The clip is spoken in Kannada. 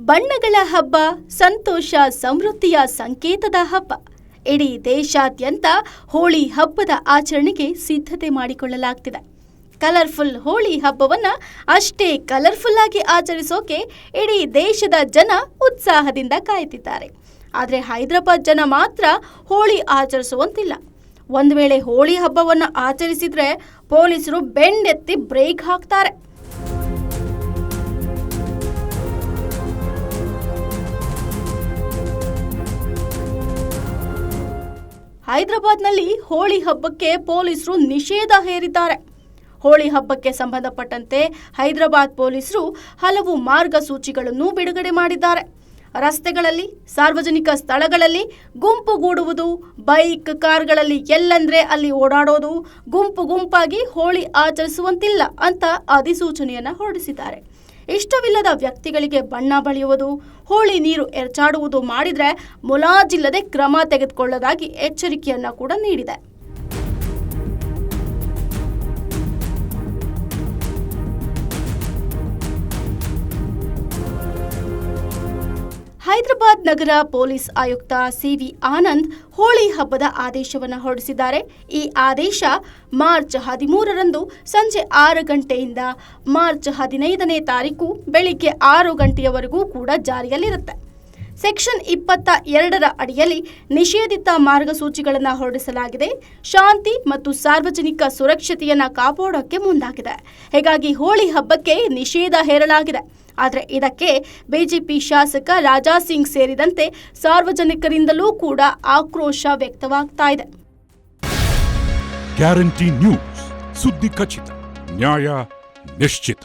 ಬಣ್ಣಗಳ ಹಬ್ಬ, ಸಂತೋಷ ಸಮೃದ್ಧಿಯ ಸಂಕೇತದ ಹಬ್ಬ. ಇಡೀ ದೇಶಾದ್ಯಂತ ಹೋಳಿ ಹಬ್ಬದ ಆಚರಣೆಗೆ ಸಿದ್ಧತೆ ಮಾಡಿಕೊಳ್ಳಲಾಗ್ತಿದೆ. ಕಲರ್ಫುಲ್ ಹೋಳಿ ಹಬ್ಬವನ್ನ ಅಷ್ಟೇ ಕಲರ್ಫುಲ್ ಆಗಿ ಆಚರಿಸೋಕೆ ಇಡೀ ದೇಶದ ಜನ ಉತ್ಸಾಹದಿಂದ ಕಾಯ್ತಿದ್ದಾರೆ. ಆದರೆ ಹೈದರಾಬಾದ್ ಜನ ಮಾತ್ರ ಹೋಳಿ ಆಚರಿಸುವಂತಿಲ್ಲ. ಒಂದು ವೇಳೆ ಹೋಳಿ ಹಬ್ಬವನ್ನ ಆಚರಿಸಿದ್ರೆ ಪೊಲೀಸರು ಬೆಂಡೆತ್ತಿ ಬ್ರೇಕ್ ಹಾಕ್ತಾರೆ. ಹೈದರಾಬಾದ್ನಲ್ಲಿ ಹೋಳಿ ಹಬ್ಬಕ್ಕೆ ಪೊಲೀಸರು ನಿಷೇಧ ಹೇರಿದ್ದಾರೆ. ಹೋಳಿ ಹಬ್ಬಕ್ಕೆ ಸಂಬಂಧಪಟ್ಟಂತೆ ಹೈದರಾಬಾದ್ ಪೊಲೀಸರು ಹಲವು ಮಾರ್ಗಸೂಚಿಗಳನ್ನು ಬಿಡುಗಡೆ ಮಾಡಿದ್ದಾರೆ. ರಸ್ತೆಗಳಲ್ಲಿ, ಸಾರ್ವಜನಿಕ ಸ್ಥಳಗಳಲ್ಲಿ ಗುಂಪುಗೂಡುವುದು, ಬೈಕ್, ಕಾರ್ಗಳಲ್ಲಿ ಎಲ್ಲಂದ್ರೆ ಅಲ್ಲಿ ಓಡಾಡೋದು, ಗುಂಪಾಗಿ ಹೋಳಿ ಆಚರಿಸುವಂತಿಲ್ಲ ಅಂತ ಅಧಿಸೂಚನೆಯನ್ನು ಹೊರಡಿಸಿದ್ದಾರೆ. ಇಷ್ಟವಿಲ್ಲದ ವ್ಯಕ್ತಿಗಳಿಗೆ ಬಣ್ಣ ಬಳಿಯುವುದು, ಹೋಳಿ ನೀರು ಎರಚಾಡುವುದು ಮಾಡಿದರೆ ಮುಲಾಜಿಲ್ಲದೆ ಕ್ರಮ ತೆಗೆದುಕೊಳ್ಳೋದಾಗಿ ಎಚ್ಚರಿಕೆಯನ್ನು ಕೂಡ ನೀಡಿದೆ. ಹೈದರಾಬಾದ್ ನಗರ ಪೊಲೀಸ್ ಆಯುಕ್ತ ಸಿ.ವಿ. ಆನಂದ್ ಹೋಳಿ ಹಬ್ಬದ ಆದೇಶವನ್ನು ಹೊರಡಿಸಿದ್ದಾರೆ. ಈ ಆದೇಶ ಮಾರ್ಚ್ 13ರಂದು ಸಂಜೆ 6 ಗಂಟೆಯಿಂದ ಮಾರ್ಚ್ 15ನೇ ತಾರೀಕು ಬೆಳಿಗ್ಗೆ 6 ಗಂಟೆಯವರೆಗೂ ಕೂಡ ಜಾರಿಯಲ್ಲಿರುತ್ತೆ. ಸೆಕ್ಷನ್ 22ರ ಅಡಿಯಲ್ಲಿ ನಿಷೇಧಿತ ಮಾರ್ಗಸೂಚಿಗಳನ್ನು ಹೊರಡಿಸಲಾಗಿದೆ. ಶಾಂತಿ ಮತ್ತು ಸಾರ್ವಜನಿಕ ಸುರಕ್ಷತೆಯನ್ನು ಕಾಪಾಡೋಕೆ ಮುಂದಾಗಿದೆ. ಹೀಗಾಗಿ ಹೋಳಿ ಹಬ್ಬಕ್ಕೆ ನಿಷೇಧ ಹೇರಲಾಗಿದೆ. ಆದರೆ ಇದಕ್ಕೆ ಬಿಜೆಪಿ ಶಾಸಕ ರಾಜಾ ಸಿಂಗ್ ಸೇರಿದಂತೆ ಸಾರ್ವಜನಿಕರಿಂದಲೂ ಕೂಡ ಆಕ್ರೋಶ ವ್ಯಕ್ತವಾಗ್ತಾ ಇದೆ. ಗ್ಯಾರಂಟಿ ನ್ಯೂಸ್, ಸುದ್ದಿ ಖಚಿತ, ನ್ಯಾಯ ನಿಶ್ಚಿತ.